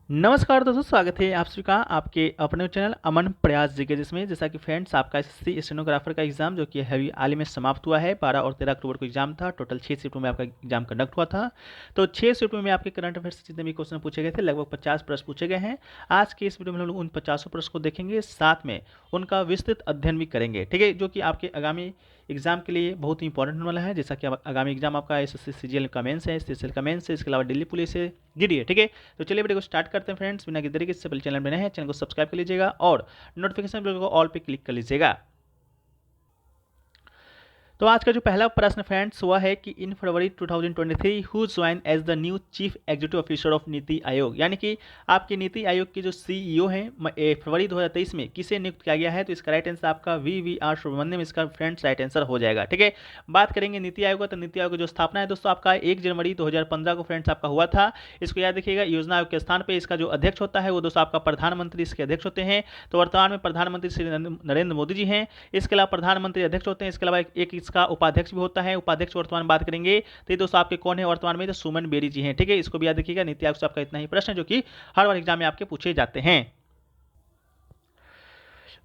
नमस्कार दोस्तों, स्वागत है आप सभी का आपके अपने चैनल अमन प्रयास जीके जिसमें जैसा कि फ्रेंड्स आपका एसएससी स्टेनोग्राफर का एग्जाम जो कि हाल ही में समाप्त हुआ है। 12 और 13 अक्टूबर को एग्जाम था। टोटल 6 शिफ्टों में आपका एग्जाम कंडक्ट हुआ था। तो 6 शिफ्टों में आपके करंट अफेयर्स से जितने भी क्वेश्चन पूछे गए थे लगभग 50 प्रश्न पूछे गए हैं। आज के इस वीडियो में हम लोग उन 50 प्रश्न को देखेंगे, साथ में उनका विस्तृत अध्ययन भी करेंगे। ठीक है, जो कि आपके आगामी एग्जाम के लिए बहुत ही इंपॉर्टेंट होने वाला है। जैसा कि आगामी एग्जाम आपका एसएससी सीजीएल का मेंस है, सीजीएल का मेंस है, इसके अलावा दिल्ली पुलिस है, जीडी है। ठीक है, तो चलिए वीडियो को स्टार्ट करते हैं फ्रेंड्स। बिना किसी तरीके से पहले चैनल बने हैं, चैनल को सब्सक्राइब कर लीजिएगा और नोटिफिकेशन बेल को ऑल पे क्लिक कर लीजिएगा। तो आज का जो पहला प्रश्न फ्रेंड्स वह है कि in February 2023 who join as the new chief executive officer of Niti Aayog, यानी कि आपके नीति आयोग के जो सीईओ हैं फरवरी 2023 में किसे नियुक्त किया गया है। तो इसका राइट आंसर आपका वीवीआर सुब्रमण्यम इसका फ्रेंड्स राइट आंसर हो जाएगा। ठीक है, बात करेंगे नीति आयोग का। तो नीति आयोग की जो स्थापना है दोस्तों आपका 1 जनवरी 2015 को फ्रेंड्स आपका हुआ था। इसको याद रखिएगा। योजना आयोग के स्थान पर इसका जो अध्यक्ष होता है वो दोस्तों आपका प्रधानमंत्री इसके अध्यक्ष होते हैं। तो वर्तमान में प्रधानमंत्री श्री नरेंद्र मोदी जी हैं। इसके अलावा प्रधानमंत्री अध्यक्ष होते हैं। इसके अलावा एक इसका उपाध्यक्ष भी होता है। उपाध्यक्ष वर्तमान बात करेंगे तो ये दोस्तों आपके कौन है वर्तमान में, तो सुमन बेरी जी हैं। ठीक है, इसको भी याद रखिएगा। नीति आयोग से आपका इतना ही प्रश्न है जो कि हर बार एग्जाम में आपके पूछे जाते हैं।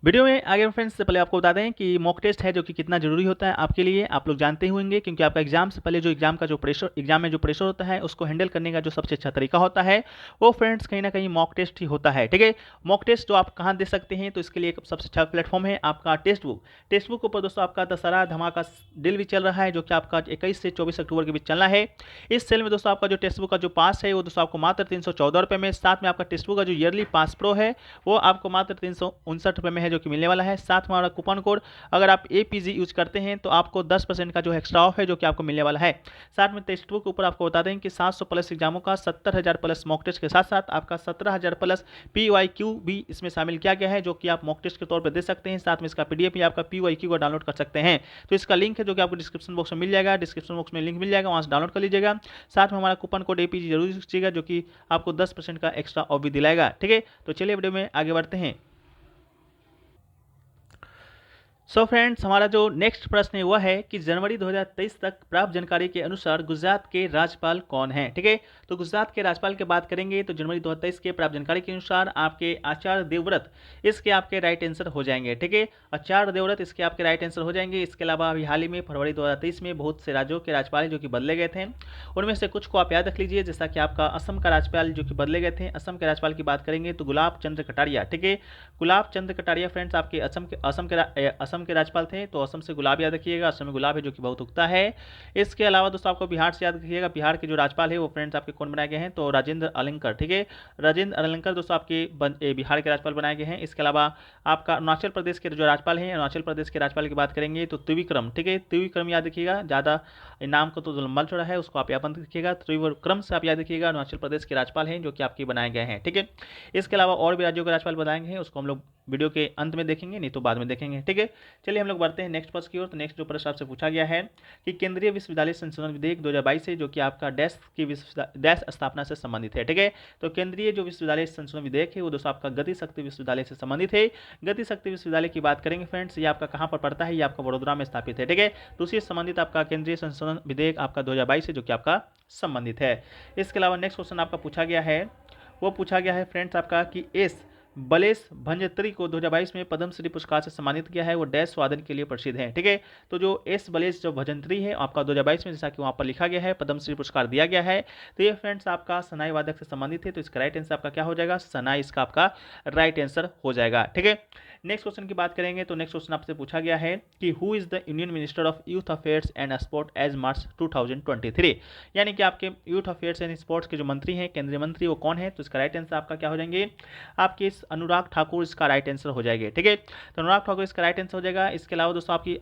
वीडियो में आगे फ्रेंड्स से पहले आपको बता दें कि मॉक टेस्ट है जो कि कितना जरूरी होता है आपके लिए, आप लोग जानते ही होंगे, क्योंकि आपका एग्जाम से पहले जो एग्जाम में जो प्रेशर होता है उसको हैंडल करने का जो सबसे अच्छा तरीका होता है वो फ्रेंड्स कहीं ना कहीं मॉक टेस्ट ही होता है। ठीक है, मॉक टेस्ट जो आप कहाँ दे सकते हैं, तो इसके लिए एक सबसे अच्छा प्लेटफॉर्म है आपका टेस्ट बुक। टेस्ट बुक के ऊपर दोस्तों आपका दशहरा धमाका डील भी चल रहा है जो कि आपका 21 से 24 अक्टूबर के बीच चलना है। इस सेल में दोस्तों आपका जो टेस्ट बुक का जो पास है वो दोस्तों आपको मात्र 314 रुपये में, साथ में आपका टेस्ट बुक का जो ईयरली पास प्रो है वो आपको मात्र 359 रुपये में है जो कि मिलने वाला है। साथ में हमारा कूपन कोड अगर आप एपीजी यूज करते हैं तो आपको 10% का जो एक्स्ट्रा ऑफ है जो कि आपको मिलने वाला है। साथ में टेस्ट बुक के ऊपर आपको बता दें कि 700 प्लस एग्जामों का 70,000 प्लस मॉक टेस्ट के साथ साथ आपका 17,000 प्लस पीवाईक्यू भी इसमें शामिल किया गया है जो कि आप मॉक टेस्ट के तौर पर दे सकते हैं। साथ में इसका पीडीएफ भी आपका पीवाईक्यू को डाउनलोड कर सकते हैं। तो इसका लिंक है जो कि आपको डिस्क्रिप्शन बॉक्स में मिल जाएगा। डिस्क्रिप्शन बॉक्स में लिंक मिल जाएगा, वहां से डाउनलोड कर लीजिएगा। साथ में हमारा कूपन कोड एपीजी जरूर यूज कीजिएगा जो कि आपको 10% का एक्स्ट्रा ऑफ भी दिलाएगा। ठीक है, तो चलिए वीडियो में आगे बढ़ते हैं। सो फ्रेंड्स, हमारा जो नेक्स्ट प्रश्न है वह है कि जनवरी 2023 तक प्राप्त जानकारी के अनुसार गुजरात के राज्यपाल कौन हैं। ठीक है, तो गुजरात के राज्यपाल की बात करेंगे तो जनवरी 2023 के प्राप्त जानकारी के अनुसार आपके आचार्य देवव्रत इसके आपके राइट आंसर हो जाएंगे। ठीक है, आचार्य देवव्रत इसके आपके राइट आंसर हो जाएंगे। इसके अलावा अभी हाल ही में फरवरी 2023 में बहुत से राज्यों के राज्यपाल जो कि बदले गए थे, उनमें से कुछ को आप याद रख लीजिए। जैसा कि आपका असम का राज्यपाल जो कि बदले गए थे, असम के राज्यपाल की बात करेंगे तो गुलाब चंद्र कटारिया। ठीक है, गुलाब चंद्र कटारिया फ्रेंड्स आपके असम के राज्यपाल थे। तो असम से गुलाब याद रखिएगा, असम में गुलाब है जो कि बहुत उगता है। इसके अलावा दोस्तों आपको बिहार से याद रखिएगा, बिहार के जो राज्यपाल है वो फ्रेंड्स आपके कौन बनाए गए हैं, तो राजेंद्र अलंकर। ठीक है, राजेंद्र अलंकर दोस्तों आपके बिहार के राज्यपाल बनाए गए हैं। इसके अलावा आपका अरुणाचल प्रदेश के जो राज्यपाल हैं, अरुणाचल प्रदेश के राज्यपाल की बात करेंगे तो त्रिविक्रम। ठीक है, त्रिविक्रम याद रखिएगा, ज़्यादा नाम को तो लंबा चौड़ा है उसको आप याद रखिएगा। त्रिविक्रम से आप याद रखिएगा, अरुणाचल प्रदेश के राज्यपाल हैं जो कि आपके बनाए गए हैं। ठीक है, इसके अलावा और भी राज्यों के राज्यपाल बनाए गए हैं, उसको हम लोग वीडियो के अंत में देखेंगे, नहीं तो बाद में देखेंगे। ठीक है, चलिए हम लोग बढ़ते हैं नेक्स्ट प्रश्न की ओर। तो नेक्स्ट जो प्रश्न आपसे पूछा गया है कि केंद्रीय विश्वविद्यालय संशोधन विधेयक 2022 है जो कि आपका डैश स्थापना से संबंधित है। ठीक है, तो केंद्रीय जो विश्वविद्यालय संशोधन विधेयक है वो दोस्तों आपका गति शक्ति विश्वविद्यालय से संबंधित है। गति शक्ति विश्वविद्यालय की बात करेंगे फ्रेंड्स, ये आपका कहाँ पर पड़ता है, ये आपका वडोदरा में स्थापित है। ठीक है, तो उसी से संबंधित आपका केंद्रीय संशोधन विधेयक आपका 2022 है जो कि आपका संबंधित है। इसके अलावा नेक्स्ट क्वेश्चन आपका पूछा गया है, वो पूछा गया है फ्रेंड्स आपका कि एस बलेश भंजत्री को 2022 में पद्मश्री पुरस्कार से सम्मानित किया है, वो डैश वादन के लिए प्रसिद्ध हैं। ठीक है, तो जो एस बलेश जो भजंत्री है आपका 2022 में, जैसा कि वहाँ पर लिखा गया है, पद्मश्री पुरस्कार दिया गया है। तो ये फ्रेंड्स आपका सनाई वादक से संबंधित है। तो इसका राइट आंसर आपका क्या हो जाएगा, सनाई इसका आपका राइट आंसर हो जाएगा। ठीक है, नेक्स्ट क्वेश्चन की बात करेंगे तो नेक्स्ट क्वेश्चन आपसे पूछा गया है कि who is the union minister of youth affairs and sport as March 2023, यानी कि आपके यूथ अफेयर्स एंड स्पोर्ट्स के जो मंत्री हैं, केंद्रीय मंत्री, वो कौन है। तो इसका राइट आंसर आपका क्या हो जाएंगे, आपके अनुराग ठाकुर इसका राइट आंसर हो जाएगा। ठीक है, तो अनुराग ठाकुर इसका राइट आंसर हो जाएगा। इसके अलावा दोस्तों आपकी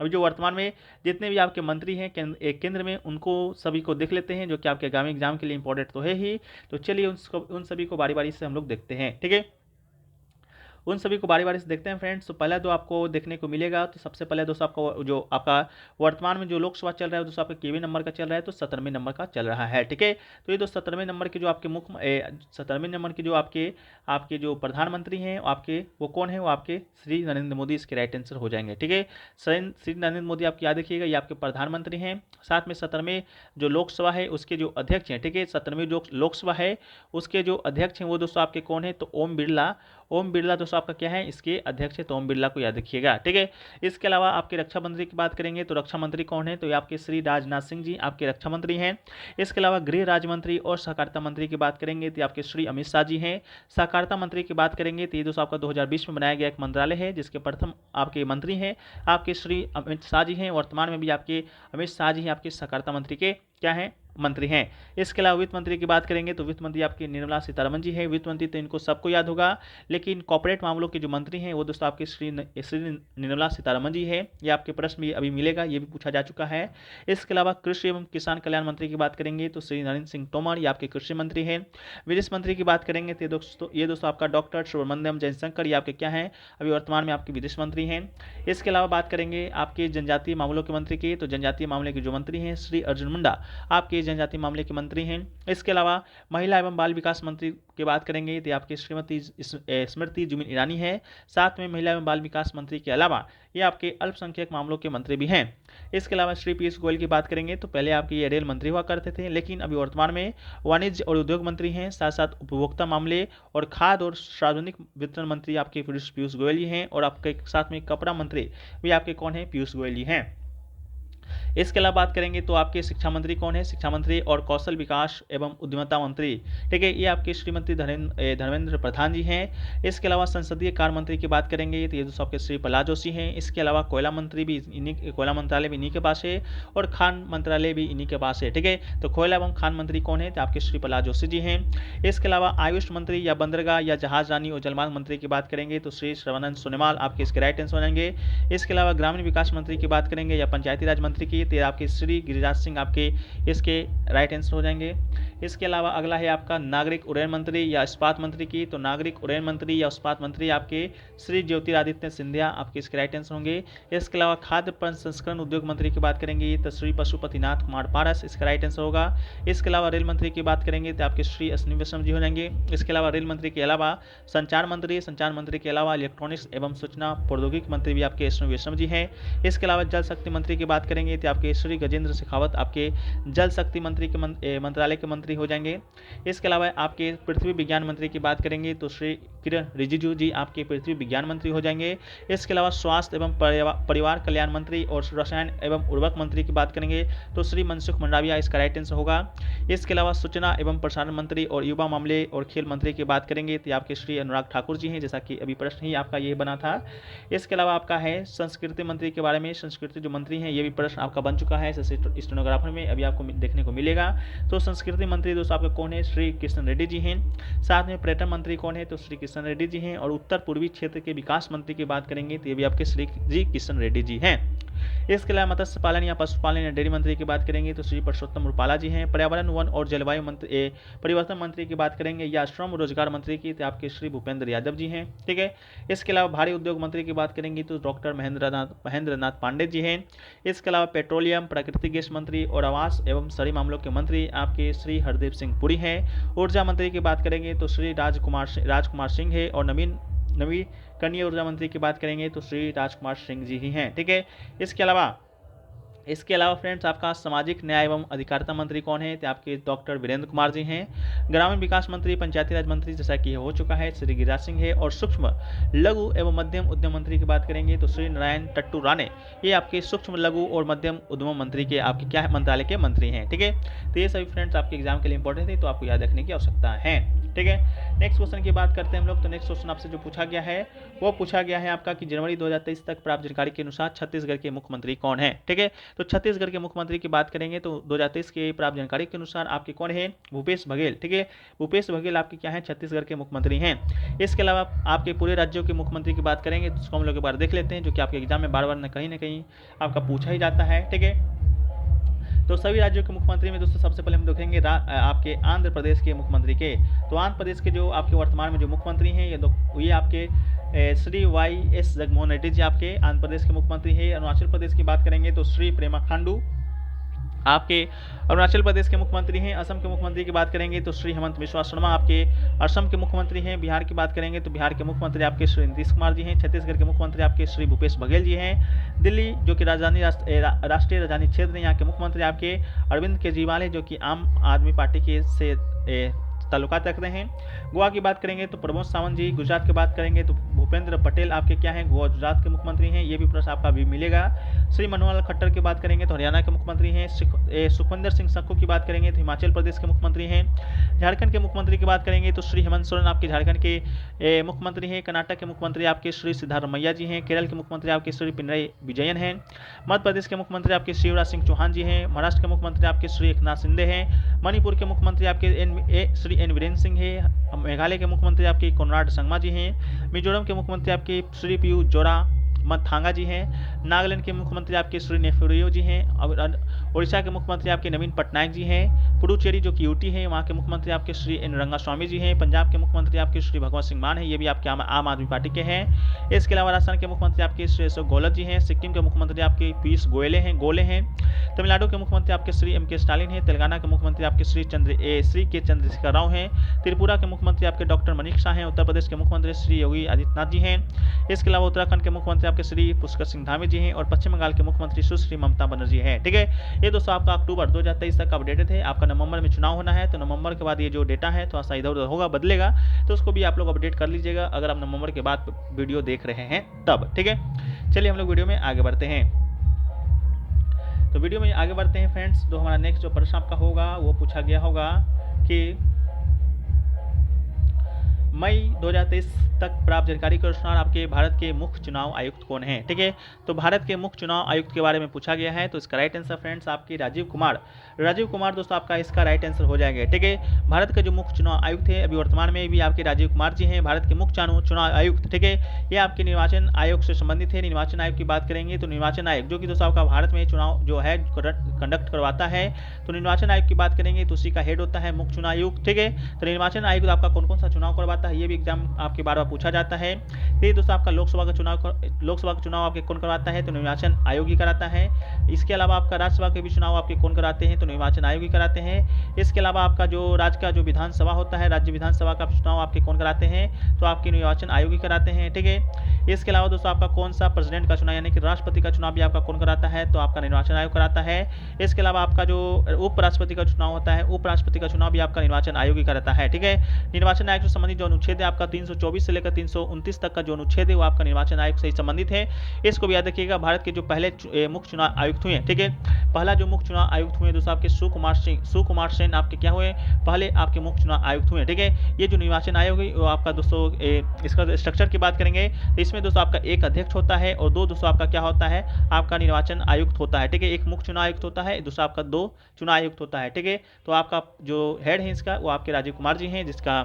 अभी जो वर्तमान में जितने भी आपके मंत्री हैं केंद्र में, उनको सभी को देख लेते हैं जो कि आपके आगामी एग्जाम के लिए इंपॉर्टेंट तो है ही। तो चलिए उन सभी को बारी बारी से हम लोग देखते हैं। ठीक है, उन सभी को बारी-बारी से देखते हैं फ्रेंड्स। तो पहला जो आपको देखने को मिलेगा, तो सबसे पहले दोस्तों आपका जो आपका वर्तमान में जो लोकसभा चल रहा है दोस्तों आपका केवी नंबर का चल रहा है, तो 17वें नंबर का चल रहा है, ठीक है। तो ये जो 17वें नंबर के जो आपके 17वें नंबर के जो आपके आपके जो प्रधानमंत्री हैं आपके, वो कौन है? वो आपके श्री नरेंद्र मोदी इसके राइट आंसर हो जाएंगे, ठीक है। श्री नरेंद्र मोदी आपकी याद रखिएगा, ये आपके प्रधानमंत्री हैं। साथ में 17वें जो लोकसभा है उसके जो अध्यक्ष हैं, ठीक है। 17वीं जो लोकसभा है उसके जो अध्यक्ष हैं वो दोस्तों आपके कौन है? तो ओम बिरला। ओम बिरला दोस्तों आपका क्या है? इसके अध्यक्ष है, तो ओम बिरला को याद रखिएगा, ठीक है। इसके अलावा आपके रक्षा मंत्री की बात करेंगे तो रक्षा मंत्री कौन है? तो ये आपके श्री राजनाथ सिंह जी आपके रक्षा मंत्री हैं। इसके अलावा गृह राज्य मंत्री और सहकारिता मंत्री की बात करेंगे तो आपके श्री अमित शाह जी हैं। सहकारिता मंत्री की बात करेंगे तो ये दोस्तों आपका 2020 में बनाया गया एक मंत्रालय है जिसके प्रथम आपके मंत्री हैं आपके श्री अमित शाह जी हैं। वर्तमान में भी आपके अमित शाह जी हैं आपके सहकारिता मंत्री के क्या हैं? मंत्री हैं। इसके अलावा वित्त मंत्री की बात करेंगे तो वित्त मंत्री आपकी निर्मला सीतारमण जी हैं। वित्त मंत्री तो इनको सबको याद होगा, लेकिन कॉर्पोरेट मामलों के जो मंत्री हैं वो दोस्तों आपके श्री निर्मला सीतारमण जी है। ये आपके प्रश्न भी अभी मिलेगा, ये भी पूछा जा चुका है। इसके अलावा कृषि एवं किसान कल्याण मंत्री की बात करेंगे तो श्री नरेंद्र सिंह तोमर, ये आपके कृषि मंत्री हैं। विदेश मंत्री की बात करेंगे तो ये दोस्तों आपका डॉक्टर सुब्रमण्यम जयशंकर, ये आपके क्या हैं? अभी वर्तमान में आपके विदेश मंत्री हैं। इसके अलावा बात करेंगे आपके जनजातीय मामलों के मंत्री की, तो जनजातीय मामले के जो मंत्री हैं श्री अर्जुन मुंडा आपके जनजातीय मामले के मंत्री हैं। इसके अलावा महिला एवं बाल विकास मंत्री की बात करेंगे तो आपकी श्रीमती स्मृति जुबिन ईरानी है। साथ में महिला एवं बाल विकास मंत्री के अलावा ये आपके अल्पसंख्यक मामलों के मंत्री भी हैं। इसके अलावा श्री पीयूष गोयल की बात करेंगे तो पहले आपके ये रेल मंत्री हुआ करते थे, लेकिन अभी वर्तमान में वाणिज्य और उद्योग मंत्री हैं। साथ साथ उपभोक्ता मामले और खाद्य और सार्वजनिक वितरण मंत्री आपके पीयूष गोयल ही हैं, और आपके साथ में कपड़ा मंत्री भी आपके कौन है? पीयूष गोयल ही हैं। इसके अलावा बात करेंगे तो आपके शिक्षा मंत्री कौन है? शिक्षा मंत्री और कौशल विकास एवं उद्यमिता मंत्री, ठीक है, ये आपके श्रीमती धर्मेंद्र प्रधान जी हैं। इसके अलावा संसदीय कार्य मंत्री की बात करेंगे तो ये दोस्तों आपके श्री प्रहलाद जोशी हैं। इसके अलावा कोयला मंत्री भी कोयला मंत्रालय भी इन्हीं के पास है, और खान मंत्रालय भी इन्हीं के पास है, ठीक है। तो कोयला एवं खान मंत्री कौन है? तो आपके श्री प्रहलाद जोशी जी हैं। इसके अलावा आयुष मंत्री या बंदरगाह या जहाजरानी और जलमार्ग मंत्री की बात करेंगे तो श्री सर्बानंद सोनोवाल आपके इसके राइट आंसर हो जाएंगे। इसके अलावा ग्रामीण विकास मंत्री की बात करेंगे या पंचायती राज मंत्री की, तो आपके श्री गिरिराज सिंह आपके इसके राइट आंसर हो जाएंगे। इसके अलावा अगला है आपका नागरिक उड्डयन मंत्री या इस्पात मंत्री की, तो नागरिक उड्डयन मंत्री या इस्पात मंत्री आपके श्री ज्योतिरादित्य सिंधिया आपके इसके राइट आंसर होंगे। इसके अलावा खाद्य प्रसंस्करण उद्योग मंत्री की बात करेंगे तो श्री पशुपतिनाथ कुमार पारस इसका राइट आंसर होगा। इसके अलावा रेल मंत्री की बात करेंगे तो आपके श्री अश्विनी वैष्णव जी हो जाएंगे। इसके अलावा रेल मंत्री के अलावा संचार मंत्री के अलावा इलेक्ट्रॉनिक्स एवं सूचना प्रौद्योगिकी मंत्री भी आपके अश्विनी वैष्णव जी हैं। इसके अलावा जल शक्ति मंत्री की बात करेंगे तो आपके श्री गजेंद्र शेखावत आपके जल शक्ति मंत्री के मंत्रालय के मंत्री हो जाएंगे। इसके अलावा आपके पृथ्वी विज्ञान मंत्री की बात करेंगे तो श्री किरण रिजिजू जी आपके पृथ्वी विज्ञान मंत्री हो जाएंगे। इसके अलावा स्वास्थ्य एवं परिवार कल्याण मंत्री और रसायन एवं उर्वरक मंत्री की बात करेंगे तो श्री मनसुख मंडाविया इसका राइट आंसर होगा। इसके अलावा सूचना एवं प्रसारण मंत्री और युवा मामले और खेल मंत्री की बात करेंगे तो आपके श्री अनुराग ठाकुर जी हैं, जैसा कि अभी प्रश्न ही आपका ये बना था। इसके अलावा आपका है संस्कृति मंत्री के बारे में, संस्कृति जो मंत्री हैं ये भी प्रश्न आपका बन चुका है स्टेनोग्राफर में, अभी आपको देखने को मिलेगा। तो संस्कृति मंत्री दोस्तों आपका कौन है? श्री किशन रेड्डी जी हैं। साथ में पर्यटन मंत्री कौन है? तो श्री किशन रेड्डी जी हैं। और उत्तर पूर्वी क्षेत्र के विकास मंत्री की बात करेंगे तो ये भी आपके श्री जी किशन रेड्डी जी हैं। इसके अलावा मत्स्य पालन या पशुपालन या डेयरी मंत्री की बात करेंगे तो श्री परसोत्तम रूपाला जी हैं। पर्यावरण वन और जलवायु परिवर्तन मंत्री की बात करेंगे या श्रम रोजगार मंत्री की तो आपके श्री भूपेंद्र यादव जी हैं, ठीक है। इसके अलावा भारी उद्योग मंत्री की बात करेंगे तो डॉक्टर महेंद्र नाथ पांडे जी हैं। इसके अलावा पेट्रोलियम प्राकृतिक गैस मंत्री और आवास एवं शहरी मामलों के मंत्री आपके श्री हरदीप सिंह पुरी हैं। ऊर्जा मंत्री की बात करेंगे तो श्री राजकुमार सिंह है। और नवीकरणीय ऊर्जा मंत्री की बात करेंगे तो श्री राजकुमार सिंह जी ही हैं, ठीक है। इसके अलावा फ्रेंड्स आपका सामाजिक न्याय एवं अधिकारिता मंत्री कौन है? तो आपके डॉक्टर वीरेंद्र कुमार जी हैं। ग्रामीण विकास मंत्री पंचायती राज मंत्री जैसा कि हो चुका है श्री गिरिराज सिंह है। और सूक्ष्म लघु एवं मध्यम उद्यम मंत्री की बात करेंगे तो श्री नारायण टट्टू राणे, ये आपके सूक्ष्म लघु और मध्यम उद्यम मंत्री के आपके क्या है? मंत्रालय के मंत्री हैं, ठीक है। तो ये सभी फ्रेंड्स आपके एग्जाम के लिए इंपॉर्टेंट है, तो आपको याद रखने की आवश्यकता है, ठीक है। नेक्स्ट क्वेश्चन की बात करते हैं हम लोग। तो नेक्स्ट क्वेश्चन आपसे जो पूछा गया है वो पूछा गया है आपका कि जनवरी 2023 तक प्राप्त जानकारी के अनुसार छत्तीसगढ़ के मुख्यमंत्री कौन है, ठीक है। तो छत्तीसगढ़ के मुख्यमंत्री की बात करेंगे तो 2023 के प्राप्त जानकारी के अनुसार आपके कौन है? भूपेश बघेल, ठीक है। भूपेश बघेल आपके क्या है? छत्तीसगढ़ के मुख्यमंत्री हैं। इसके अलावा आपके पूरे राज्यों के मुख्यमंत्री की बात करेंगे तो उसको हम लोग एक बार देख लेते हैं, जो कि आपके एग्जाम में बार बार न कहीं आपका पूछा ही जाता है, ठीक है। तो सभी राज्यों के मुख्यमंत्री में दोस्तों सबसे पहले हम देखेंगे आपके आंध्र प्रदेश के मुख्यमंत्री के। तो आंध्र प्रदेश के जो आपके वर्तमान में जो मुख्यमंत्री हैं ये आपके श्री YS जगनमोहन रेड्डी जी आपके आंध्र प्रदेश के मुख्यमंत्री हैं। अरुणाचल प्रदेश की बात करेंगे तो श्री पेमा खांडू आपके अरुणाचल प्रदेश के मुख्यमंत्री हैं। असम के मुख्यमंत्री की बात करेंगे तो श्री हेमंत बिस्वा शर्मा आपके असम के मुख्यमंत्री हैं। बिहार की बात करेंगे तो बिहार के मुख्यमंत्री आपके श्री नीतीश कुमार जी हैं। छत्तीसगढ़ के मुख्यमंत्री आपके श्री भूपेश बघेल जी हैं। दिल्ली जो कि राष्ट्रीय राजधानी क्षेत्र है, यहाँ के मुख्यमंत्री आपके अरविंद केजरीवाल है, जो कि आम आदमी पार्टी के से ताल्लुकात रखते हैं। गोवा की बात करेंगे तो प्रमोद सावंत जी। गुजरात की बात करेंगे तो भूपेंद्र पटेल आपके क्या हैं, गोवा गुजरात के मुख्यमंत्री हैं। ये भी प्रश्न आपका भी मिलेगा। श्री मनोहर लाल खट्टर की बात करेंगे तो हरियाणा के मुख्यमंत्री हैं। सुखविंदर सिंह सुक्खू की बात करेंगे तो हिमाचल प्रदेश के मुख्यमंत्री हैं। झारखंड के मुख्यमंत्री की बात करेंगे तो श्री हेमंत सोरेन आपके झारखंड के मुख्यमंत्री हैं। कर्नाटक के मुख्यमंत्री आपके श्री सिद्धारमैया जी हैं। केरल के मुख्यमंत्री आपके श्री पिनराई विजयन हैं। मध्य प्रदेश के मुख्यमंत्री आपके शिवराज सिंह चौहान जी हैं। महाराष्ट्र के मुख्यमंत्री आपके श्री एकनाथ शिंदे हैं। मणिपुर के मुख्यमंत्री आपके श्री एन वीरेंद्र सिंह है। मेघालय के मुख्यमंत्री आपके कोनराड संगमा जी हैं। मिजोरम के मुख्यमंत्री आपके श्री पीयू जोरा मथांगा जी हैं। नागालैंड के मुख्यमंत्री आपके श्री नेफुरियो जी हैं। उड़ीसा के मुख्यमंत्री आपके नवीन पटनायक जी हैं। पुडुचेरी जो कि यूटी है, वहाँ के मुख्यमंत्री आपके श्री एन रंगास्वामी जी हैं। पंजाब के मुख्यमंत्री आपके श्री भगवंत सिंह मान है, ये भी आपके आम आदमी पार्टी के हैं। इसके अलावा राजस्थान के मुख्यमंत्री आपके श्री अशोक गहलोत जी हैं। सिक्किम के मुख्यमंत्री आपके पीयूष गोयल हैं। तमिलनाडु के मुख्यमंत्री आपके श्री MK स्टालिन हैं। तेलंगाना के मुख्यमंत्री आपके श्री के चंद्रशेखर राव हैं। त्रिपुरा के मुख्यमंत्री आपके डॉक्टर मनीष शाह हैं। उत्तर प्रदेश के मुख्यमंत्री श्री योगी आदित्यनाथ जी हैं। इसके अलावा उत्तराखंड के मुख्यमंत्री आपके श्री पुष्कर सिंह धामी जी हैं। और पश्चिम बंगाल के मुख्यमंत्री सुश्री ममता बनर्जी हैं। ठीक है, ये दोस्तों आपका अक्टूबर 2023 तक अपडेटेड है। आपका नवंबर में चुनाव होना है, तो नवंबर के बाद ये जो डेटा है थोड़ा सा इधर उधर होगा, बदलेगा, तो उसको भी आप लोग अपडेट कर लीजिएगा अगर आप नवंबर के बाद वीडियो देख रहे हैं तब। ठीक है, चलिए हम लोग वीडियो में आगे बढ़ते हैं। तो वीडियो में आगे बढ़ते हैं फ्रेंड्स। तो हमारा नेक्स्ट जो प्रश्न आपका होगा वो पूछा गया होगा कि मई 2023 तक प्राप्त जानकारी के अनुसार आपके भारत के मुख्य चुनाव आयुक्त कौन हैं। ठीक है, तो भारत के मुख्य चुनाव आयुक्त के बारे में पूछा गया है। तो इसका राइट आंसर फ्रेंड्स आपके राजीव कुमार दोस्तों आपका इसका राइट आंसर हो जाएगा। ठीक है, भारत के जो मुख्य चुनाव आयुक्त है अभी वर्तमान में भी आपके राजीव कुमार जी हैं, भारत के मुख्य चुनाव आयुक्त। ठीक है, ये आपके निर्वाचन आयोग से संबंधित है। निर्वाचन आयोग की बात करेंगे तो निर्वाचन आयोग जो कि दोस्तों आपका भारत में चुनाव जो है कंडक्ट करवाता है, तो निर्वाचन आयोग की बात करेंगे तो उसी का हेड होता है मुख्य चुनाव आयुक्त। ठीक है, तो निर्वाचन आयोग आपका कौन कौन सा चुनाव करवाता है, ये भी एग्जाम आपके बार बार पूछा जाता है। ये दोस्तों आपका लोकसभा का चुनाव आपके कौन करवाता है, तो निर्वाचन आयोग ही कराता है। इसके अलावा आपका राज्यसभा के भी चुनाव आपके कौन कराते हैं, तो निर्वाचन आयोग ही कराते हैं। इसके अलावा आपका जो राज्य का जो विधानसभा होता है, राज्य विधानसभा का चुनाव आपके कौन कराते हैं, तो आपके निर्वाचन आयोग ही कराते हैं। ठीक है, इसके अलावा दोस्तों आपका कौन सा प्रेसिडेंट का चुनाव यानी कि राष्ट्रपति का चुनाव भी आपका कौन कराता है, तो आपका निर्वाचन आयोग कराता है। इसके अलावा आपका जो उपराष्ट्रपति का चुनाव होता है, उपराष्ट्रपति का चुनाव भी आपका निर्वाचन आयोग ही कराता है। ठीक है, निर्वाचन आयोग से संबंधित जो अनुच्छेद है आपका 324 से लेकर 329 तक का जो अनुच्छेद है वो आपका निर्वाचन आयोग से संबंधित है। इसको भी याद रखिएगा। भारत के जो पहले मुख्य चुनाव आयुक्त हुए, ठीक है, पहला जो मुख्य चुनाव आयुक्त हुए दोस्तों आपके सुकुमार सेन आपके क्या हुए, पहले आपके मुख्य चुनाव आयुक्त हुए। ठीक है, ये जो निर्वाचन आयोग है वो आपका दोस्तों इसका स्ट्रक्चर की बात करेंगे तो इसमें दोस्तों आपका एक अध्यक्ष होता है और दो दोस्तों आपका क्या होता है, आपका निर्वाचन आयुक्त होता है। ठीक है, एक मुख्य चुनाव आयुक्त होता है, दूसरा आपका 2 चुनाव आयुक्त होता है। ठीक है, तो आपका जो हेड है इसका वो आपके राजीव कुमार जी हैं, जिसका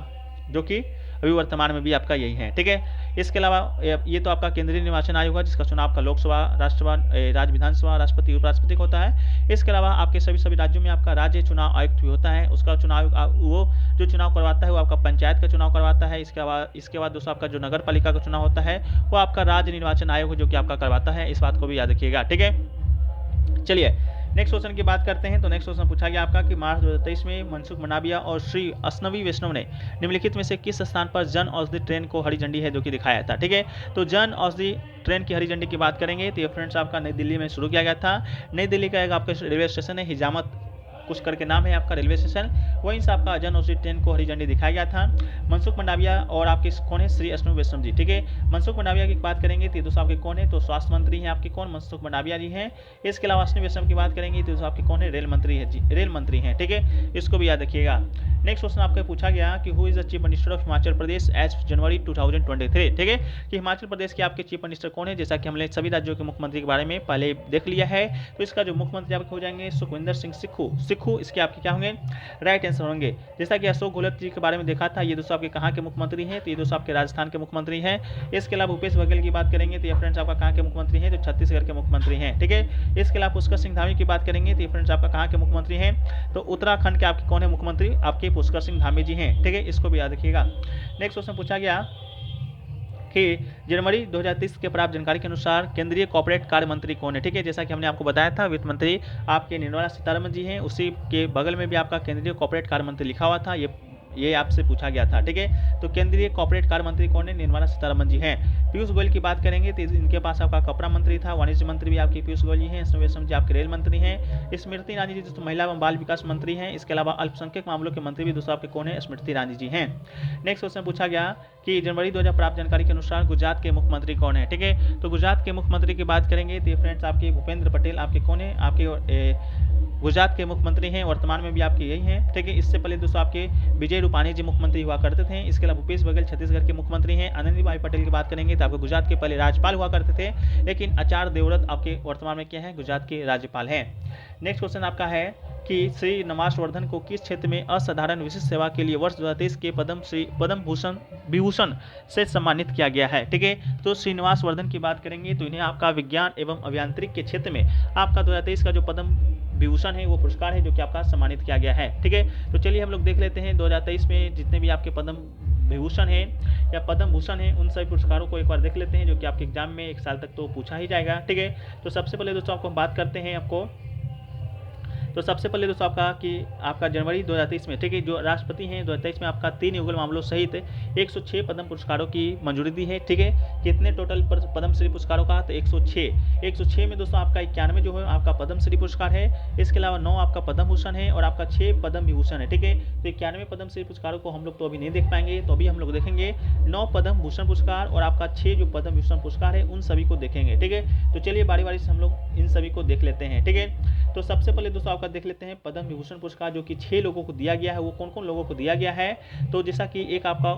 जो कि अभी वर्तमान में भी आपका यही है। ठीक है, इसके अलावा ये तो आपका केंद्रीय निर्वाचन आयोग है जिसका चुनाव आपका लोकसभा, राज्यसभा, राज्य विधानसभा, राष्ट्रपति, उपराष्ट्रपति होता है। इसके अलावा आपके सभी राज्यों में आपका राज्य चुनाव आयुक्त भी होता है, उसका चुनाव वो जो चुनाव करवाता है वो आपका पंचायत का चुनाव करवाता है। इसके बाद दोस्तों आपका जो नगर पालिका का चुनाव होता है वो आपका राज्य निर्वाचन आयोग है जो कि आपका करवाता है। इस बात को भी याद रखिएगा। ठीक है, चलिए नेक्स्ट क्वेश्चन की बात करते हैं। तो नेक्स्ट क्वेश्चन पूछा गया आपका कि मार्च 2023 में मनसुख मंडाविया और श्री अश्नवी वैष्णव ने निम्नलिखित में से किस स्थान पर जन औषधि ट्रेन को हरी झंडी है जो कि दिखाया था। ठीक है, तो जन औषधि ट्रेन की हरी झंडी की बात करेंगे तो ये फ्रेंड्स आपका नई दिल्ली में शुरू किया गया था। नई दिल्ली का एक आपका रेलवे स्टेशन है, हिजामत कुछ करके नाम है आपका रेलवे स्टेशन, वहीं से आपका जन औषधि ट्रेन को हरी झंडी दिखाया गया था। मनसुख मंडाविया और आपके कौन है, श्री अश्नवी वैष्णव जी। ठीक है, मनसुख मंडाविया की बात करेंगे तो दोस्तों आपके कौन है, तो स्वास्थ्य मंत्री हैं आपके कौन, मनसुख मंडाविया जी हैं। इसके अलावा अश्नवी वैष्णव की बात करेंगे तो दोस्तों आपके कौन है, रेल मंत्री है जी, रेल मंत्री हैं। ठीक है, इसको भी याद रखिएगा। नेक्स्ट क्वेश्चन आपको पूछा गया कि who is the chief minister of Himachal Pradesh as January 2023। ठीक है, कि हिमाचल प्रदेश के आपके चीफ मिनिस्टर कौन है, जैसा कि हमने सभी राज्यों के मुख्यमंत्री के बारे में पहले देख लिया है। तो इसका जो मुख्यमंत्री आपके हो जाएंगे सुखविंदर सिंह सिक्खू इसके आपके क्या होंगे, राइट आंसर होंगे। जैसा कि अशोक गहलोत जी के बारे में देखा था, ये दोस्तों आपके कहाँ के मुख्यमंत्री हैं, तो ये दोस्तों आपके राजस्थान के मुख्यमंत्री हैं। इसके अलावा भूपेश बघेल की बात करेंगे तो ये फ्रेंड्स आपका कहाँ के मुख्यमंत्री हैं, तो छत्तीसगढ़ के मुख्यमंत्री हैं, ठीक है। इसके अलावा पुष्कर सिंह धामी की बात करेंगे तो ये फ्रेंड्स आपका कहाँ के मुख्यमंत्री हैं, तो उत्तराखंड के आपके कौन है मुख्यमंत्री, आपके पुष्कर सिंह धामी जी हैं, ठीक है, इसको भी याद रखिएगा। नेक्स्ट क्वेश्चन पूछा गया कि जनवरी 2023 के प्राप्त जानकारी के अनुसार केंद्रीय कॉर्पोरेट कार्य मंत्री कौन है, ठीक है। जैसा कि हमने आपको बताया था वित्त मंत्री आपके निर्मला सीतारमण जी हैं, उसी के बगल में भी आपका केंद्रीय कॉर्पोरेट कार्य मंत्री लिखा हुआ था, ये आपसे पूछा गया था, ठीक है। तो केंद्रीय कॉर्पोरेट कार्य मंत्री कौन है, निर्मला सीतारमण जी हैं। पीयूष गोयल की बात करेंगे तो इनके पास आपका कपड़ा मंत्री था, वाणिज्य मंत्री भी आपके पीयूष गोयल जी हैं, वैष्णव जी आपके रेल मंत्री हैं, स्मृति ईरानी जी दोस्तों महिला एवं बाल विकास मंत्री हैं। इसके अलावा अल्पसंख्यक मामलों के मंत्री भी दोस्तों आपके कौन है, स्मृति ईरानी जी हैं। नेक्स्ट क्वेश्चन पूछा गया कि जनवरी 2000 प्राप्त जानकारी के अनुसार गुजरात के मुख्यमंत्री कौन है, ठीक है। तो गुजरात के मुख्यमंत्री की बात करेंगे तो फ्रेंड्स आपके भूपेंद्र पटेल आपके कौन है, आपके गुजरात के मुख्यमंत्री हैं, वर्तमान में भी आपके यही हैं, ठीक है। इससे पहले दोस्तों आपके विजय रूपाणी जी मुख्यमंत्री हुआ करते थे। इसके अलावा भूपेश बघेल छत्तीसगढ़ के मुख्यमंत्री हैं। आनंदीबाई पटेल की बात करेंगे तो आपके गुजरात के पहले राज्यपाल हुआ करते थे, लेकिन आचार्य देवव्रत आपके वर्तमान में क्या है, गुजरात के राज्यपाल हैं। नेक्स्ट क्वेश्चन आपका है कि श्री नवास वर्धन को किस क्षेत्र में असाधारण विशिष्ट सेवा के लिए वर्ष 2023 के पद्म भूषण विभूषण से सम्मानित किया गया है, ठीक है। तो श्रीनिवास वर्धन की बात करेंगे तो इन्हें आपका विज्ञान एवं अभियांत्रिक के क्षेत्र में आपका 2023 का जो पद्म विभूषण है वो पुरस्कार है जो कि आपका सम्मानित किया गया है, ठीक है। तो चलिए हम लोग देख लेते हैं 2023 में जितने भी आपके पद्म विभूषण है या पद्म भूषण है उन सभी पुरस्कारों को एक बार देख लेते हैं, जो कि आपके एग्जाम में एक साल तक तो पूछा ही जाएगा, ठीक है। तो सबसे पहले दोस्तों आपको हम बात करते हैं सबसे पहले दोस्तों आपका जनवरी 2023 में, ठीक है, जो राष्ट्रपति हैं 2023 में आपका 3 युगल मामलों सहित 106 पद्म पुरस्कारों की मंजूरी दी है, ठीक है। कितने टोटल पद्मश्री पुरस्कारों का, तो 106 में दोस्तों आपका 91 जो है आपका पद्मश्री पुरस्कार है। इसके अलावा 9 आपका पद्म भूषण है और आपका 6 पद्म विभूषण है, ठीक है। तो 91 पद्मश्री पुरस्कारों को हम लोग तो अभी नहीं देख पाएंगे, तो अभी हम लोग देखेंगे 9 पद्म भूषण पुरस्कार और आपका 6 जो पद्म विभूषण पुरस्कार है उन सभी को देखेंगे, ठीक है। तो चलिए बारी बारी से हम लोग इन सभी को देख लेते हैं, ठीक है। तो सबसे पहले दोस्तों आपका देख लेते हैं पद्म विभूषण पुरस्कार जो कि 6 लोगों को दिया गया है, वो कौन कौन लोगों को दिया गया है। तो जैसा कि एक आपका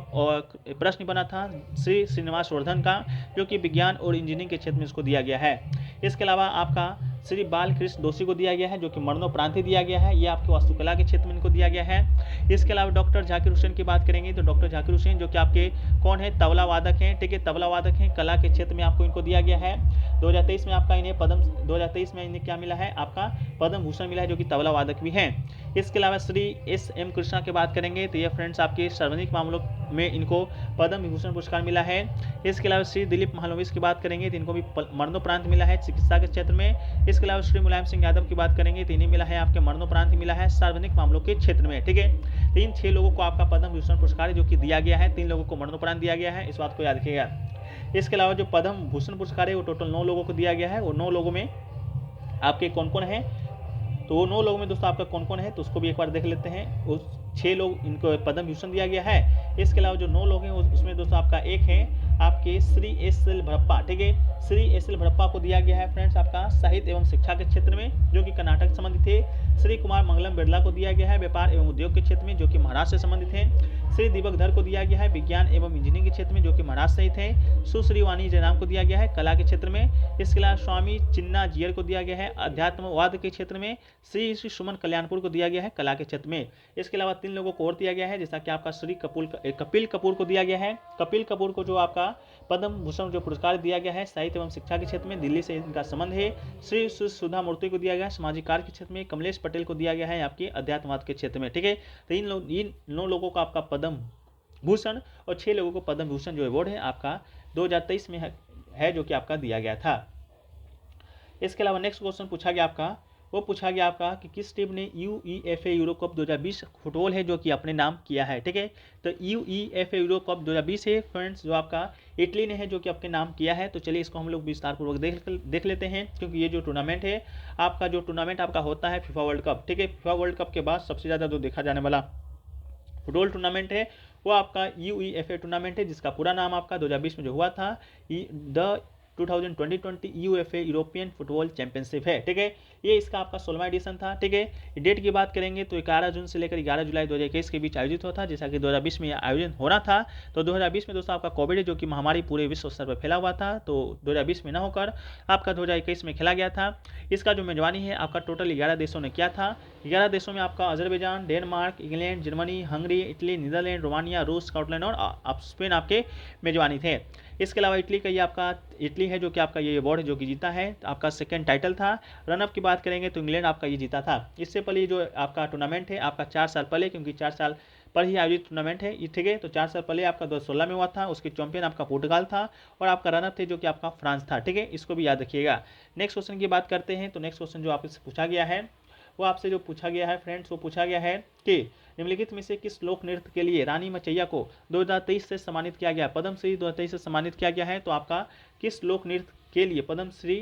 प्रश्न बना था श्री श्रीनिवास वर्धन का, जो कि विज्ञान और इंजीनियरिंग के क्षेत्र में इसको दिया गया है। इसके अलावा आपका श्री बालकृष्ण दोषी को दिया गया है, जो कि मरणोपरांत दिया गया है, ये आपके वास्तुकला के क्षेत्र में इनको दिया गया है। इसके अलावा डॉक्टर झाकिर हुसैन की बात करेंगे तो डॉक्टर झाकिर हुसैन जो कि आपके कौन है, तबला वादक हैं, ठीक है, तबला वादक हैं, कला के क्षेत्र में आपको इनको दिया गया है। 2023 में आपका इन्हें 2023 में इन्हें क्या मिला है, आपका पद्म भूषण मिला है, जो कि तबला वादक भी हैं। इसके अलावा श्री S.M. कृष्णा की बात करेंगे तो ये फ्रेंड्स आपके सार्वजनिक मामलों में इनको पद्म विभूषण पुरस्कार मिला है। इसके अलावा श्री दिलीप महालनोबिस की बात करेंगे तो इनको भी मरणोपरांत मिला है चिकित्सा के क्षेत्र में। इसके अलावा श्री मुलायम सिंह यादव की बात करेंगे तो इन्हें मिला है आपके मरणोपरांत मिला है सार्वजनिक मामलों के क्षेत्र में, ठीक है। तो इन 6 लोगों को आपका पद्म विभूषण पुरस्कार जो कि दिया गया है, 3 लोगों को मरणोपरांत दिया गया है, इस बात को याद रखिएगा। इसके अलावा जो पद्म भूषण पुरस्कार है वो टोटल 9 लोगों को दिया गया है, और 9 लोगों में आपके कौन कौन है, तो वो 9 लोगों में दोस्तों आपका कौन कौन है तो उसको भी एक बार देख लेते हैं। उस 6 लोग इनको पद्म विभूषण दिया गया है। इसके अलावा जो 9 लोग हैं उसमें दोस्तों आपका एक है आपके श्री S.L. भड़प्पा, ठीक है, श्री S.L. भड़प्पा को दिया गया है फ्रेंड्स आपका साहित्य एवं शिक्षा के क्षेत्र में, जो कि कर्नाटक से संबंधित है। श्री कुमार मंगलम बिरला को दिया गया है व्यापार एवं उद्योग के क्षेत्र में, जो कि महाराष्ट्र से संबंधित है। श्री दीपक धर को दिया गया है विज्ञान एवं इंजीनियरिंग के क्षेत्र में, जो कि महाराष्ट्र सहित है। सुश्री वाणी जयराम को दिया गया है कला के क्षेत्र में। इसके अलावा स्वामी चिन्ना जियर को दिया गया है अध्यात्मवाद के क्षेत्र में। श्री सुमन कल्याणपुर को दिया गया है कला के क्षेत्र में। इसके अलावा 3 लोगों को और दिया गया है, जैसा कि आपका श्री कपिल कपूर को दिया गया है। कपिल कपूर को जो आपका पद्म भूषण जो पुरस्कार दिया गया है साहित्य एवं शिक्षा के क्षेत्र में, दिल्ली से इनका संबंध है। श्री सुधा मूर्ति को दिया गया है सामाजिक कार्य के क्षेत्र में। कमलेश पटेल को दिया गया है आपके अध्यात्मवाद के क्षेत्र में, ठीक है। तो इन 9 लोगों को आपका पद्म भूषण और 6 लोगों को पद्म भूषण जो अवार्ड है आपका 2023 में है जो कि आपका दिया गया था। इसके अलावा नेक्स्ट क्वेश्चन पूछा गया आपका कि किस टीम ने UEFA यूरो कप 2020 फुटबॉल है जो कि अपने नाम किया है, ठीक है। तो UEFA यूरो कप 2020 है फ्रेंड्स जो आपका इटली ने है जो कि अपने नाम किया है। तो चलिए इसको हम लोग विस्तारपूर्वक देख लेते हैं, क्योंकि ये जो टूर्नामेंट है आपका होता है फीफा वर्ल्ड कप, ठीक है। फीफा वर्ल्ड कप के बाद सबसे ज़्यादा जो देखा जाने वाला फुटबॉल टूर्नामेंट है वो आपका UEFA टूर्नामेंट है, जिसका पूरा नाम आपका 2020 में जो हुआ था the 2020 UEFA European football championship है, ठीक है। ये इसका आपका 16वां एडिशन था। ठीक है, डेट की बात करेंगे तो 11 जून से लेकर 11 जुलाई 2021 के बीच आयोजित हुआ था, जैसा कि 2020 में आयोजन होना था। तो 2020 में दोस्तों आपका कोविड जो कि महामारी पूरे विश्व स्तर पर फैला हुआ था, तो 2020 में न होकर आपका 2021 में खेला गया था। इसका जो मेजबानी है आपका टोटल 11 देशों ने किया था। 11 देशों में आपका Azerbaijan, Denmark, England, Germany, Hungary, Italy, Netherland, Romania, रूस, स्कॉटलैंड और स्पेन आपके मेजबानी थे। इसके अलावा इटली का ये आपका इटली है जो कि आपका ये अवार्ड जो कि जीता है, आपका सेकंड टाइटल था। रनअप की बात करेंगे तो इंग्लैंड आपका ये जीता था। इससे पहले जो आपका टूर्नामेंट है आपका 4 साल पहले, क्योंकि 4 साल पर ही आयोजित टूर्नामेंट है ये, ठीक है, तो 4 साल पहले आपका 2016 में हुआ था। उसके चैंपियन आपका पुर्तगाल था और आपका रनअप थे जो कि आपका फ्रांस था। ठीक है, इसको भी याद रखिएगा। नेक्स्ट क्वेश्चन की बात करते हैं। तो नेक्स्ट क्वेश्चन जो आपसे पूछा गया है वो आपसे जो पूछा गया है फ्रेंड्स, वो पूछा गया है कि निम्नलिखित में से किस लोक नृत्य के लिए रानी मचैया को 2023 से सम्मानित किया गया, पद्मश्री 2023 से सम्मानित किया गया है। तो आपका किस लोक नृत्य के लिए पद्मश्री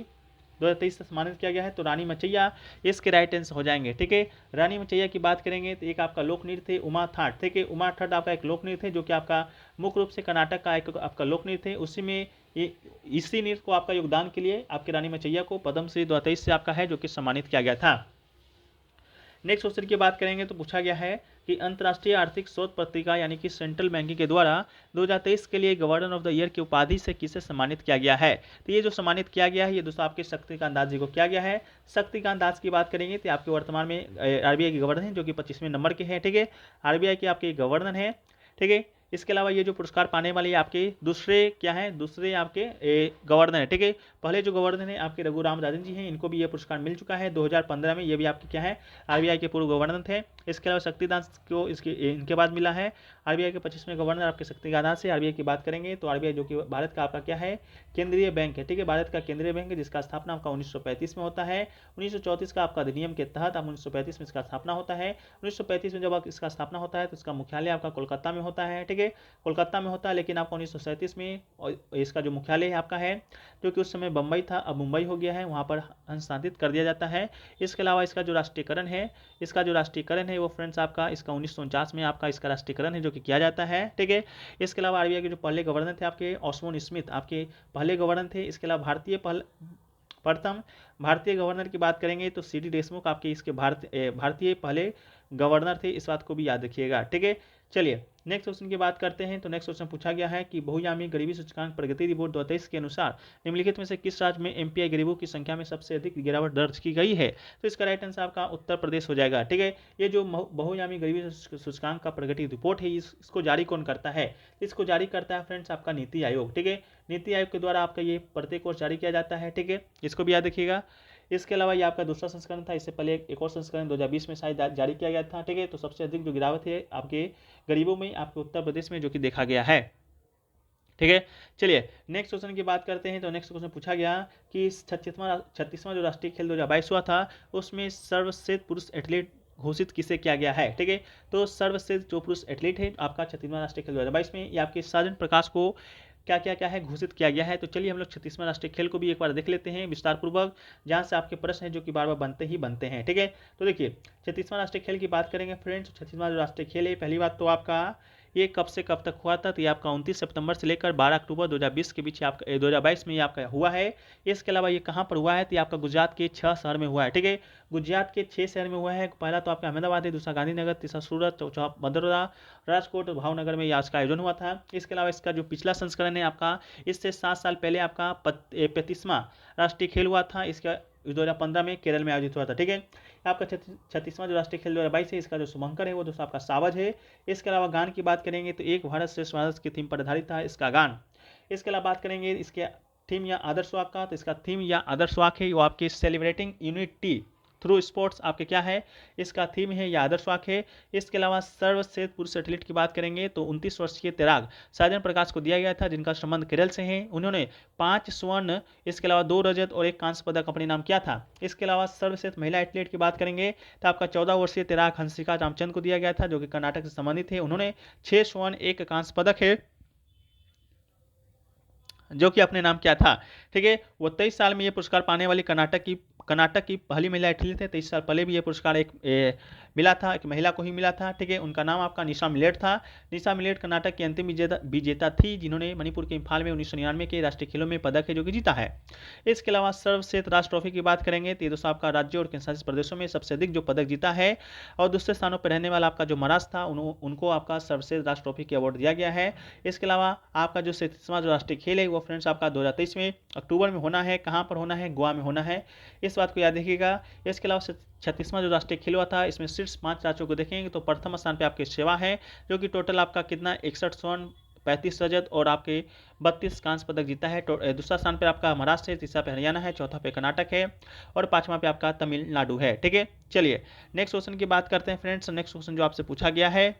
2023 से सम्मानित किया गया है, तो रानी मचैया इसके राइट आंसर हो जाएंगे। ठीक है, रानी मचैया की बात करेंगे तो एक आपका लोक नृत्य है उमा थाट। ठीक है, उमा थाट आपका एक लोक नृत्य है जो कि आपका मुख्य रूप से कर्नाटक का एक आपका लोक नृत्य है। उसी में इसी नृत्य को आपका योगदान के लिए आपके रानी मचैया को पद्मश्री 2023 से आपका है जो कि सम्मानित किया गया था। नेक्स्ट क्वेश्चन की बात करेंगे तो पूछा गया है कि अंतर्राष्ट्रीय आर्थिक शोध पत्रिका यानी कि सेंट्रल बैंकिंग के द्वारा 2023 के लिए गवर्नर ऑफ द ईयर की उपाधि से किसे सम्मानित किया गया है। तो ये जो सम्मानित किया गया है ये दोस्तों आपके शक्तिकांत दास जी को किया गया है। शक्तिकांत दास की बात करेंगे तो आपके वर्तमान में आरबीआई के गवर्नर हैं जो कि 25वें नंबर के हैं। ठीक है, आरबीआई के आपके गवर्नर हैं। ठीक है, इसके अलावा ये जो पुरस्कार पाने वाले आपके दूसरे क्या हैं, दूसरे आपके गवर्नर हैं। ठीक है, पहले जो गवर्नर हैं आपके रघुराम राजन जी हैं, इनको भी ये पुरस्कार मिल चुका है 2015 में। ये भी आपके क्या है आरबीआई के पूर्व गवर्नर थे। इसके अलावा शक्तिदास को इनके बाद मिला है। आरबीआई के 25वें गवर्नर आपके शक्तिकांत दास है। आरबीआई की बात करेंगे तो आरबीआई जो कि भारत का आपका क्या है केंद्रीय बैंक है। ठीक है, भारत का केंद्रीय बैंक है जिसका स्थापना आपका 1935 में होता है। 1934 का आपका अधिनियम के तहत आप 1935 में इसका स्थापना होता है। 1935 में जब इसका स्थापना होता है तो इसका मुख्यालय आपका कोलकाता में होता है। ठीक है, कोलकाता में होता है, लेकिन आपका 1937 में इसका जो मुख्यालय है आपका है जो कि उस समय बम्बई था, अब मुंबई हो गया है, वहाँ पर हस्तांतरित कर दिया जाता है। इसके अलावा इसका जो राष्ट्रीयकरण है वो फ्रेंड्स आपका इसका 1949 में आपका इसका राष्ट्रीयकरण है जो कि किया जाता है। ठीक है, इसके अलावा आरबीआई के जो पहले गवर्नर थे आपके ऑस्मोन स्मिथ आपके पहले गवर्नर थे। इसके अलावा प्रथम भारतीय गवर्नर की बात करेंगे तो सीडी देशमुख आपके इसके भारतीय पहले गवर्नर थे, इस बात को भी याद रखिएगा। ठीक है, चलिए नेक्स्ट क्वेश्चन की बात करते हैं। तो नेक्स्ट क्वेश्चन पूछा गया है कि बहुआयामी गरीबी सूचकांक प्रगति रिपोर्ट 2023 के अनुसार निम्नलिखित में से किस राज्य में एमपीआई गरीबों की संख्या में सबसे अधिक गिरावट दर्ज की गई है। तो इसका राइट आंसर आपका उत्तर प्रदेश हो जाएगा। ठीक है, ये जो बहुआयामी गरीबी सूचकांक का प्रगति रिपोर्ट है इसको जारी कौन करता है, इसको जारी करता है फ्रेंड्स आपका नीति आयोग। ठीक है, नीति आयोग के द्वारा आपका ये प्रत्येक वर्ष जारी किया जाता है। ठीक है, इसको भी याद रखिएगा। इसके अलावा ये आपका दूसरा संस्करण था, इससे पहले एक और संस्करण 2020 में शायद जारी किया गया था। ठीक है, तो सबसे अधिक जो गिरावट है आपके गरीबों में आपके उत्तर प्रदेश में जो कि देखा गया है। ठीक है, चलिए नेक्स्ट क्वेश्चन की बात करते हैं। तो नेक्स्ट क्वेश्चन पूछा गया कि 36वां जो राष्ट्रीय खेल 2022 हुआ था उसमें सर्वश्रेष्ठ पुरुष एथलीट घोषित किसे किया गया है। ठीक है, तो सर्वश्रेष्ठ जो पुरुष एथलीट है आपका 36वां राष्ट्रीय खेल 2022 में ये आपके साजन प्रकाश को क्या है घोषित किया गया है। तो चलिए हम लोग 36वां राष्ट्रीय खेल को भी एक बार देख लेते हैं विस्तार पूर्वक, जहां से आपके प्रश्न हैं जो कि बार बार बनते हैं। ठीक है, तो देखिए 36वां राष्ट्रीय खेल की बात करेंगे फ्रेंड्स। 36वां जो राष्ट्रीय खेल है पहली बात तो आपका ये कब से कब तक हुआ था, तो ये आपका 29 सितंबर से लेकर 12 अक्टूबर 2020 के बीच आपका 2022 में ये आपका हुआ है। इसके अलावा ये कहाँ पर हुआ है, तो ये आपका गुजरात के 6 शहर में हुआ है। ठीक है, गुजरात के 6 शहर में हुआ है। पहला तो आपका अहमदाबाद है, दूसरा गांधीनगर, तीसरा सूरत, चौथा मदुरा, राजकोट, भावनगर में इसका आयोजन हुआ था। इसके अलावा इसका जो पिछला संस्करण है आपका इससे 7 साल पहले आपका 35वां राष्ट्रीय खेल हुआ था, इसका 2015 में केरल में आयोजित हुआ था। ठीक है, आपका 36वां जो राष्ट्रीय खेल 2022 है इसका जो शुभंकर है वो दोस्तों आपका सावज है। इसके अलावा गान की बात करेंगे तो एक भारत श्रेष्ठ भारत की थीम पर आधारित था इसका गान। इसके अलावा बात करेंगे इसके थीम या आदर्श वाक का, तो इसका थीम या आदर्श वाक है वो आपके सेलिब्रेटिंग यूनिटी थ्रू स्पोर्ट्स आपके क्या है इसका थीम है या आदर्श वाक है। इसके अलावा सर्वश्रेष्ठ पुरुष एथलीट की बात करेंगे तो 29 वर्षीय तैराक साजन प्रकाश को दिया गया था जिनका संबंध केरल से है। उन्होंने 5 स्वर्ण, इसके अलावा 2 रजत और 1 कांस्य पदक अपने नाम किया था। इसके अलावा सर्वश्रेष्ठ महिला एथलीट की बात करेंगे तो आपका 14 वर्षीय तैराक हंसिका रामचंद को दिया गया था जो कि कर्नाटक से संबंधित है। उन्होंने 6 स्वर्ण 1 कांस्य पदक है जो कि अपने नाम किया था। ठीक है, वो 23 साल में ये पुरस्कार पाने वाली कर्नाटक की पहली महिला एथलीट है। 23 साल पहले भी ये पुरस्कार एक मिला था, एक महिला को ही मिला था, ठीक है। उनका नाम आपका निशा मिलेट था। निशा मिलेट कर्नाटक की अंतिम विजेता थी, जिन्होंने मणिपुर के इम्फाल में 1999 के राष्ट्रीय खेलों में पदक है जो कि जीता है। इसके अलावा सर्वश्रेष्ठ राष्ट्र ट्रॉफी की बात करेंगे तो ये दोस्तों आपका राज्य और केंद्र शासित प्रदेशों में सबसे अधिक जो पदक जीता है, और दूसरे स्थानों पर रहने वाला आपका जो महाराष्ट्र था, उनको आपका सर्वश्रेष्ठ राष्ट्र ट्रॉफी की अवार्ड दिया गया है। इसके अलावा आपका जो 37वां जो राष्ट्रीय खेल है वो फ्रेंड्स आपका 2023 में अक्टूबर में होना है। कहाँ पर होना है? गोवा में होना है, इस बात को याद रखिएगा। इसके अलावा 36वां जो राष्ट्रीय खेल हुआ था, इसमें शीर्ष 5 राज्यों को देखेंगे तो प्रथम स्थान पे आपके सेवा है, जो कि टोटल आपका कितना 61 स्वर्ण, 35 रजत और आपके 32 कांस्य पदक जीता है। दूसरा स्थान पे आपका महाराष्ट्र है, तीसरा पे हरियाणा है, चौथा पे कर्नाटक है और पांचवा पे आपका तमिलनाडु है, ठीक है। चलिए नेक्स्ट क्वेश्चन की बात करते हैं फ्रेंड्स। नेक्स्ट क्वेश्चन जो आपसे पूछा गया है,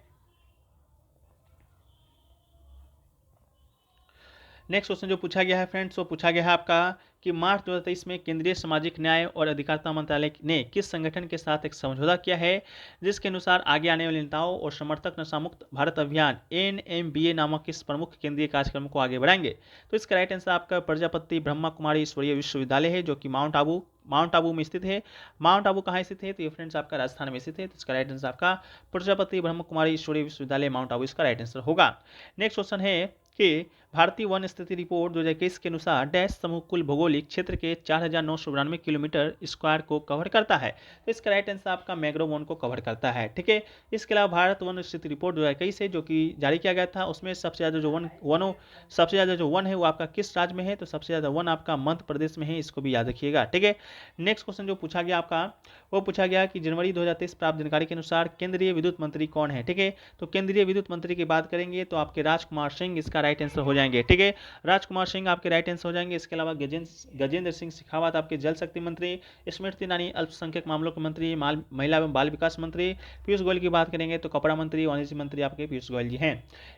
नेक्स्ट क्वेश्चन जो पूछा गया है फ्रेंड्स, वो पूछा गया है आपका कि मार्च 2023 में केंद्रीय सामाजिक न्याय और अधिकारिता मंत्रालय ने किस संगठन के साथ एक समझौता किया है, जिसके अनुसार आगे आने वाले नेताओं और समर्थक नशा मुक्त भारत अभियान NMBA नामक इस प्रमुख केंद्रीय कार्यक्रम को आगे बढ़ाएंगे। तो इसका राइट आंसर आपका प्रजापति ब्रह्मा कुमारी ईश्वरीय विश्वविद्यालय है, जो कि माउंट आबू में स्थित है। माउंट आबू कहाँ स्थित है? तो ये फ्रेंड्स आपका राजस्थान में स्थित है। तो इसका राइट आंसर आपका प्रजापति ब्रह्म कुमारी ईश्वरीय विश्वविद्यालय माउंट आबू इसका राइट आंसर होगा। नेक्स्ट क्वेश्चन है कि भारतीय वन स्थिति रिपोर्ट 2021 के अनुसार डैश समूह कुल भौगोलिक क्षेत्र के 4,992 किलोमीटर स्क्वायर को कवर करता है। तो इसका राइट आंसर आपका मैंग्रोव वन को कवर करता है, ठीक है। इसके अलावा भारत वन स्थिति रिपोर्ट 2021 है, जो कि जारी किया गया था, उसमें सबसे ज़्यादा जो वन है वो आपका किस राज्य में है? तो सबसे ज़्यादा वन आपका मध्य प्रदेश में है, इसको भी याद रखिएगा, ठीक है। नेक्स्ट क्वेश्चन जो पूछा गया आपका, वो पूछा गया कि जनवरी 2023 प्राप्त जानकारी के अनुसार केंद्रीय विद्युत मंत्री कौन है, ठीक है। तो केंद्रीय विद्युत मंत्री की बात करेंगे तो आपके राजकुमार सिंह इसका राइट आंसर हो जाएंगे, ठीक है। राजकुमार सिंह आपके राइट आंसर हो जाएंगे। इसके अलावा गजेंद्र सिंह शेखावत आपके जल शक्ति मंत्री, स्मृति ईरानी अल्पसंख्यक मामलों के मंत्री, महिला एवं बाल विकास मंत्री, पीयूष गोयल की बात करेंगे तो कपड़ा मंत्री, वाणिज्य मंत्री आपके पीयूष गोयल जी हैं।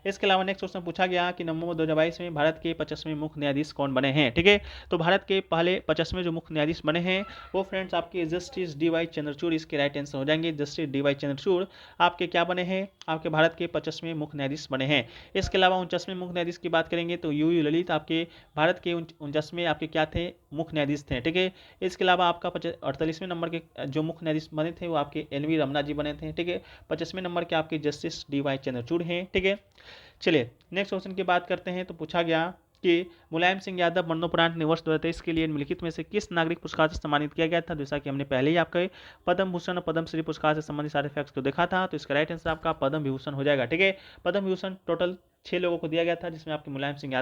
इसके अलावा नेक्स्ट क्वेश्चन पूछा गया कि नवंबर 2022 में भारत के 50वें मुख्य न्यायाधीश कौन बने हैं, ठीक है। तो भारत के पहले 50वें जो मुख्य न्यायाधीश बने हैं वो फ्रेंड्स आपके जस्टिस DY चंद्रचूड़ इसके राइट आंसर हो जाएंगे। जस्टिस DY चंद्रचूड़ आपके क्या बने हैं? आपके भारत के 50वें मुख्य न्यायाधीश बने हैं। इसके अलावा 49वें मुख्य न्यायाधीश की बात करेंगे तो UU ललित आपके भारत के 49वें आपके क्या थे? मुख्य न्यायाधीश थे, ठीक है। इसके अलावा आपका 48वें नंबर के जो मुख्य न्यायाधीश बने थे वो आपके NV रमना जी बने थे, ठीक है। 50वें नंबर के आपके जस्टिस DY चंद्रचूड़ हैं, ठीक है। चलिए नेक्स्ट क्वेश्चन की बात करते हैं। तो पूछा गया कि मुलायम सिंह यादव मरणोपरांत ने वर्ष 2023 के लिए निम्नलिखित में से किस नागरिक पुरस्कार से सम्मानित किया गया था? जैसा कि हमने पहले ही आपके पद्म भूषण और पद्मश्री पुरस्कार से संबंधित सारे फैक्ट्स को देखा था, तो इसका राइट आंसर आपका पद्म विभूषण हो जाएगा, ठीक है। पद्म विभूषण टोटल 6 लोगों को दिया गया था, जिसमें आपके मुलायम सिंह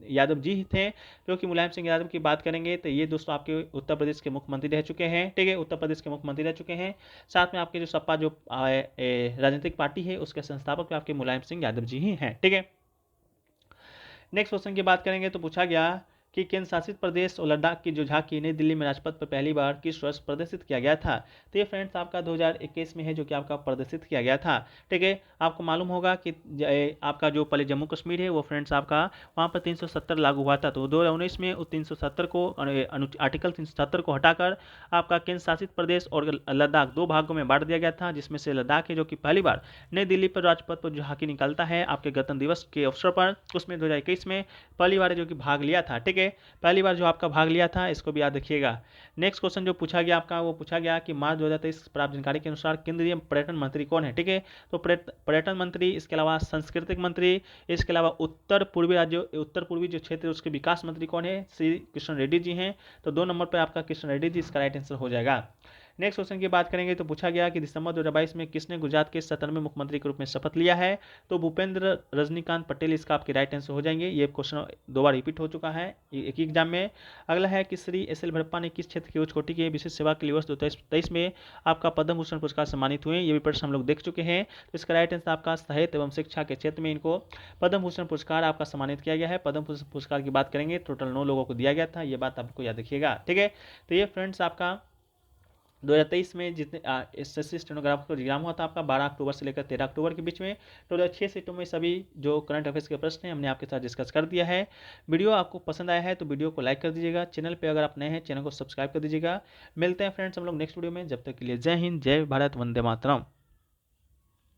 यादव जी थे, जो कि मुलायम सिंह यादव की बात करेंगे तो ये दोस्तों आपके उत्तर प्रदेश के मुख्यमंत्री रह चुके हैं, ठीक है। उत्तर प्रदेश के मुख्यमंत्री रह चुके हैं। साथ में आपके जो सपा जो राजनीतिक पार्टी है उसके संस्थापक आपके मुलायम सिंह यादव जी ही हैं, ठीक है। नेक्स्ट क्वेश्चन की बात करेंगे तो पूछा गया कि केंद्र शासित प्रदेश और लद्दाख की जो झांकी नई दिल्ली में राजपथ पर पहली बार किस वर्ष प्रदर्शित किया गया था? तो ये फ्रेंड्स आपका 2021 में है, जो कि आपका प्रदर्शित किया गया था, ठीक है। आपको मालूम होगा कि आपका जो पहले जम्मू कश्मीर है वो फ्रेंड्स आपका वहाँ पर 370 लागू हुआ था, तो 2019 में उस 370 को आर्टिकल 370 को हटाकर आपका केंद्र शासित प्रदेश और लद्दाख 2 भागों में बांट दिया गया था, जिसमें से लद्दाख है जो कि पहली बार नई दिल्ली पर राजपथ पर झांकी निकलता है आपके गणतंत्र दिवस के अवसर पर, उसमें 2021 में पहली बार जो कि भाग लिया था, ठीक है। पहली बार जो आपका भाग लिया था, इसको भी याद रखिएगा। नेक्स्ट क्वेश्चन जो पूछा गया आपका, वो पूछा गया कि मार्च 2023 प्राप्त जानकारी के अनुसार केंद्रीय पर्यटन मंत्री कौन है, ठीक है। तो पर्यटन मंत्री, इसके अलावा सांस्कृतिक मंत्री, इसके अलावा उत्तर पूर्वी जो क्षेत्र है उसके विकास मंत्री कौन है? श्री किशन रेड्डी जी हैं। तो 2 नंबर पर आपका किशन रेड्डी जी इसका राइट आंसर हो जाएगा। नेक्स्ट क्वेश्चन की बात करेंगे तो पूछा गया कि दिसंबर 2022 में किसने गुजरात के 97वें मुख्यमंत्री के रूप में शपथ लिया है? तो भूपेंद्र रजनीकांत पटेल इसका आपके राइट आंसर हो जाएंगे। ये क्वेश्चन 2 बार रिपीट हो चुका है एक ही एग्जाम में। अगला है कि श्री SL भड़प्पा ने किस क्षेत्र की उच्च कोटि के विशेष सेवा के लिए वर्ष 2023 में आपका पद्म भूषण पुरस्कार सम्मानित हुए? ये भी प्रश्न हम लोग देख चुके हैं। तो इसका राइट आंसर आपका साहित्य एवं शिक्षा के क्षेत्र में इनको पद्म भूषण पुरस्कार आपका सम्मानित किया गया है। पद्म भूषण पुरस्कार की बात करेंगे टोटल 9 लोगों को दिया गया था, ये बात आपको याद रखिएगा, ठीक है। तो ये फ्रेंड्स आपका 2023 में जितने SSC स्टेनोग्राफर का एग्जाम हुआ था आपका 12 अक्टूबर से लेकर 13 अक्टूबर के बीच में, टोटल 6 सीटों में सभी जो करंट अफेयर्स के प्रश्न हैं हमने आपके साथ डिस्कस कर दिया है। वीडियो आपको पसंद आया है तो वीडियो को लाइक कर दीजिएगा। चैनल पे अगर आप नए हैं चैनल को सब्सक्राइब कर दीजिएगा। मिलते हैं फ्रेंड्स हम लोग नेक्स्ट वीडियो में, जब तक के लिए जय हिंद, जय भारत, वंदे मातरम।